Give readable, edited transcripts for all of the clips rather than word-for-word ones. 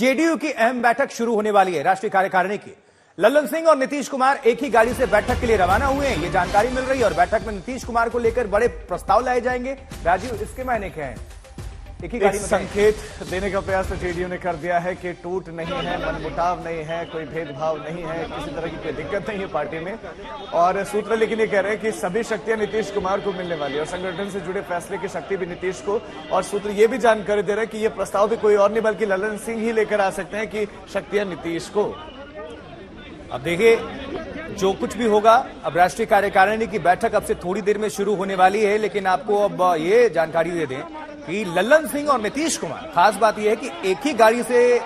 JDU की अहम बैठक शुरू होने वाली है राष्ट्रीय कार्यकारिणी की। लल्लन सिंह और नीतीश कुमार एक ही गाड़ी से बैठक के लिए रवाना हुए हैं, ये जानकारी मिल रही है। और बैठक में नीतीश कुमार को लेकर बड़े प्रस्ताव लाए जाएंगे। राजीव, इसके मायने क्या है? एक ही गाड़ी में संकेत देने का प्रयास तो जेडीयू ने कर दिया है कि टूट नहीं है, मनमुटाव नहीं है, कोई भेदभाव नहीं है, किसी तरह की कोई दिक्कत नहीं है पार्टी में। और सूत्र लेकिन ये कह रहे हैं कि सभी शक्तियां नीतीश कुमार को मिलने वाली है और संगठन से जुड़े फैसले की शक्ति भी नीतीश को। और सूत्र ये भी जानकारी दे रहे हैं कि ये प्रस्ताव भी कोई और नहीं बल्कि लल्लन सिंह ही लेकर आ सकते हैं कि शक्तियां नीतीश को। अब देखिए, जो कुछ भी होगा, अब राष्ट्रीय कार्यकारिणी की बैठक अब से थोड़ी देर में शुरू होने वाली है। लेकिन आपको अब ये जानकारी दे दें कि लल्लन सिंह और नीतीश कुमार, खास बात यह है कि एक ही गाड़ी से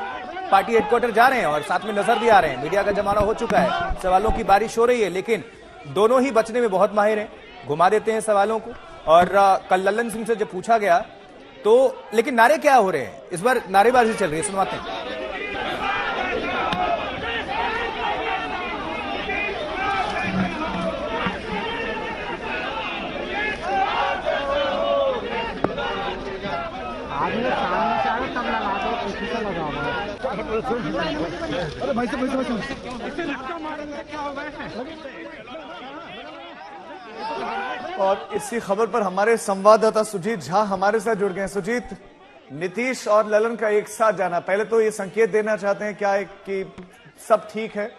पार्टी हेडक्वार्टर जा रहे हैं और साथ में नजर भी आ रहे हैं। मीडिया का जमाना हो चुका है, सवालों की बारिश हो रही है, लेकिन दोनों ही बचने में बहुत माहिर हैं, घुमा देते हैं सवालों को। और कल लल्लन सिंह से जब पूछा गया तो, लेकिन नारे क्या हो रहे हैं इस बार? नारेबाजी चल रही है, सुनवाते हैं। अरे भाई से इससे लटका मारेंगे, क्या होगा? और इसी खबर पर हमारे संवाददाता सुजीत झा हमारे साथ जुड़ गए। सुजीत, नीतीश और लल्लन का एक साथ जाना, पहले तो ये संकेत देना चाहते हैं क्या कि सब ठीक है?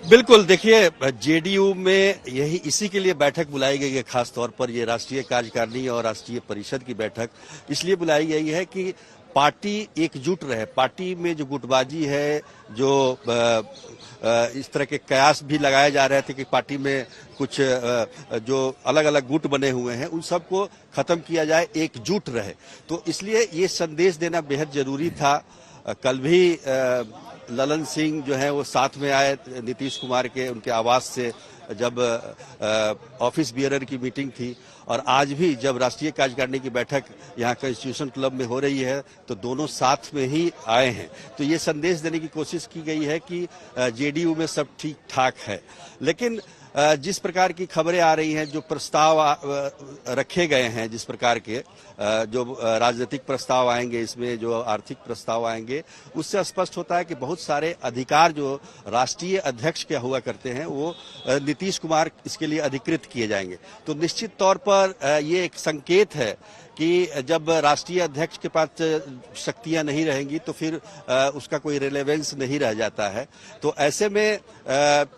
बिल्कुल, देखिए, जेडीयू में यही इसी के लिए बैठक बुलाई गई है। खास तौर पर ये राष्ट्रीय कार्यकारिणी और राष्ट्रीय परिषद की बैठक इसलिए बुलाई गई है कि पार्टी एकजुट रहे। पार्टी में जो गुटबाजी है, जो इस तरह के कयास भी लगाए जा रहे थे कि पार्टी में कुछ जो अलग अलग गुट बने हुए हैं उन सबको खत्म किया जाए, एकजुट रहे। तो इसलिए ये संदेश देना बेहद जरूरी था। कल भी लल्लन सिंह जो है वो साथ में आए नीतीश कुमार के, उनके आवास से, जब ऑफिस बियरर की मीटिंग थी। और आज भी जब राष्ट्रीय कार्यकारिणी की बैठक यहाँ कॉन्स्टिट्यूशन क्लब में हो रही है तो दोनों साथ में ही आए हैं। तो ये संदेश देने की कोशिश की गई है कि जेडीयू में सब ठीक ठाक है। लेकिन जिस प्रकार की खबरें आ रही हैं, जो प्रस्ताव रखे गए हैं, जिस प्रकार के जो राजनीतिक प्रस्ताव आएंगे, इसमें जो आर्थिक प्रस्ताव आएंगे, उससे स्पष्ट होता है कि बहुत सारे अधिकार जो राष्ट्रीय अध्यक्ष के हुआ करते हैं वो नीतीश कुमार इसके लिए अधिकृत किए जाएंगे। तो निश्चित तौर पर ये एक संकेत है कि जब राष्ट्रीय अध्यक्ष के पास शक्तियां नहीं रहेंगी तो फिर उसका कोई रिलेवेंस नहीं रह जाता है। तो ऐसे में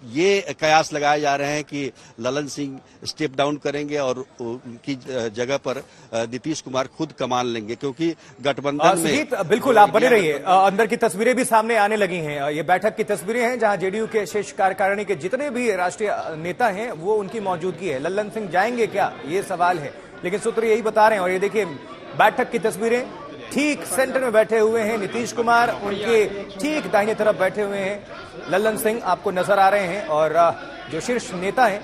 ये कयास लगाए जा रहे हैं कि लल्लन सिंह स्टेप डाउन करेंगे और उनकी जगह पर नीतीश कुमार खुद कमान लेंगे, क्योंकि गठबंधन में। बिल्कुल, आप बने रहिए। अंदर की तस्वीरें भी सामने आने लगी हैं। ये बैठक की तस्वीरें हैं जहां जेडीयू के शेष कार्यकारिणी के जितने भी राष्ट्रीय नेता हैं वो उनकी मौजूदगी है। लल्लन सिंह जाएंगे क्या, ये सवाल है, लेकिन सूत्र यही बता रहे हैं। और ये देखिए, बैठक की तस्वीरें, ठीक सेंटर में बैठे हुए हैं नीतीश कुमार, उनके ठीक दाहिने तरफ बैठे हुए हैं लल्लन सिंह, आपको नजर आ रहे हैं। और जो शीर्ष नेता हैं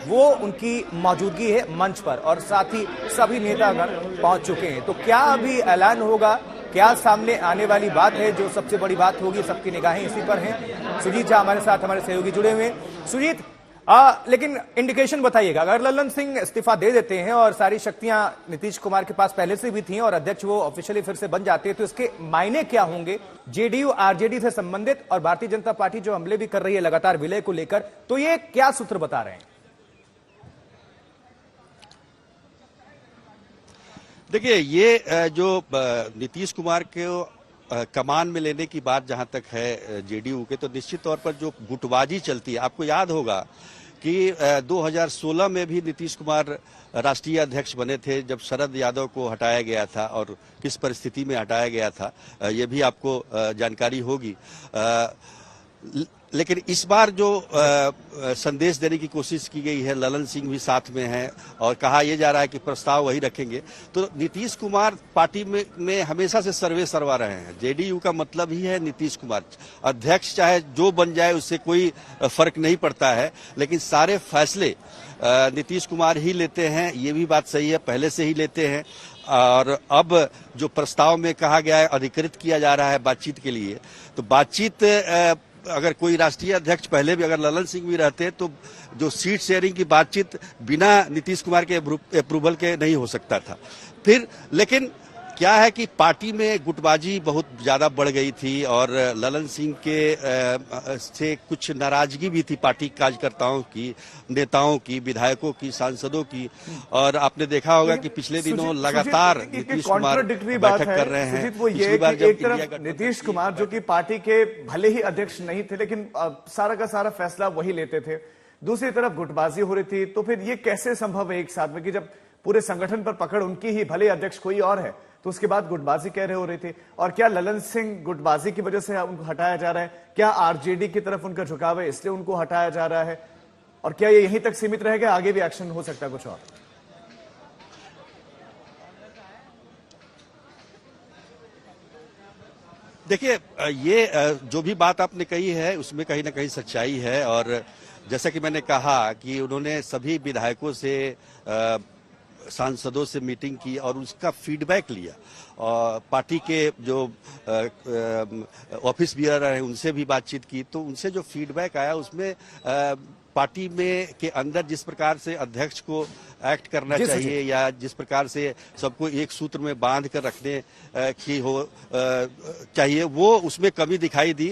वो उनकी मौजूदगी है मंच पर, और साथ ही सभी नेतागण पहुंच चुके हैं। तो क्या अभी ऐलान होगा, क्या सामने आने वाली बात है जो सबसे बड़ी बात होगी? सबकी निगाहें इसी पर हैं। सुजीत झा हमारे साथ, हमारे सहयोगी जुड़े हुए हैं। सुजीत, लेकिन इंडिकेशन बताइएगा, अगर लल्लन सिंह इस्तीफा दे देते हैं और सारी शक्तियां नीतीश कुमार के पास पहले से भी थी और अध्यक्ष वो ऑफिशियली फिर से बन जाते हैं, तो इसके मायने क्या होंगे जेडीयू आरजेडी से संबंधित? और भारतीय जनता पार्टी जो हमले भी कर रही है लगातार विलय को लेकर, तो ये क्या सूत्र बता रहे हैं? देखिए, ये जो नीतीश कुमार के कमान में लेने की बात जहां तक है जेडीयू के, तो निश्चित तौर पर जो गुटबाजी चलती है, आपको याद होगा कि 2016 में भी नीतीश कुमार राष्ट्रीय अध्यक्ष बने थे जब शरद यादव को हटाया गया था, और किस परिस्थिति में हटाया गया था ये भी आपको जानकारी होगी। लेकिन इस बार जो संदेश देने की कोशिश की गई है, लल्लन सिंह भी साथ में है और कहा यह जा रहा है कि प्रस्ताव वही रखेंगे। तो नीतीश कुमार पार्टी में हमेशा से सर्वे सर्वा रहे हैं। जेडीयू का मतलब ही है नीतीश कुमार अध्यक्ष, चाहे जो बन जाए उससे कोई फर्क नहीं पड़ता है, लेकिन सारे फैसले नीतीश कुमार ही लेते हैं। ये भी बात सही है, पहले से ही लेते हैं। और अब जो प्रस्ताव में कहा गया है अधिकृत किया जा रहा है बातचीत के लिए, तो बातचीत अगर कोई राष्ट्रीय अध्यक्ष पहले भी अगर ललन सिंह भी रहते तो जो सीट शेयरिंग की बातचीत बिना नीतीश कुमार के अप्रूवल के नहीं हो सकता था। फिर लेकिन क्या है कि पार्टी में गुटबाजी बहुत ज्यादा बढ़ गई थी और ललन सिंह के से कुछ नाराजगी भी थी पार्टी कार्यकर्ताओं की, नेताओं की, विधायकों की, सांसदों की। और आपने देखा होगा कि पिछले दिनों लगातार नीतीश कुमार बैठक कर रहे हैं। वो ये है कि एक तरफ नीतीश कुमार जो कि पार्टी के भले ही अध्यक्ष नहीं थे लेकिन सारा का सारा फैसला वही लेते थे, दूसरी तरफ गुटबाजी हो रही थी। तो फिर ये कैसे संभव है एक साथ में कि जब पूरे संगठन पर पकड़ उनकी ही, भले अध्यक्ष कोई और है, तो उसके बाद गुटबाजी कह रहे हो रही थी। और क्या ललन सिंह गुटबाजी की वजह से उनको हटाया जा रहा है? क्या आरजेडी की तरफ उनका झुकाव है इसलिए उनको हटाया जा रहा है? और क्या ये यहीं तक सीमित रहेगा, आगे भी एक्शन हो सकता है कुछ और? देखिए, ये जो भी बात आपने कही है उसमें कहीं ना कहीं सच्चाई है। और जैसा कि मैंने कहा कि उन्होंने सभी विधायकों से, सांसदों से मीटिंग की और उसका फीडबैक लिया और पार्टी के जो ऑफिस बियर हैं उनसे भी बातचीत की। तो उनसे जो फीडबैक आया उसमें पार्टी में के अंदर जिस प्रकार से अध्यक्ष को एक्ट करना चाहिए या जिस प्रकार से सबको एक सूत्र में बांध कर रखने की हो चाहिए, वो उसमें कमी दिखाई दी।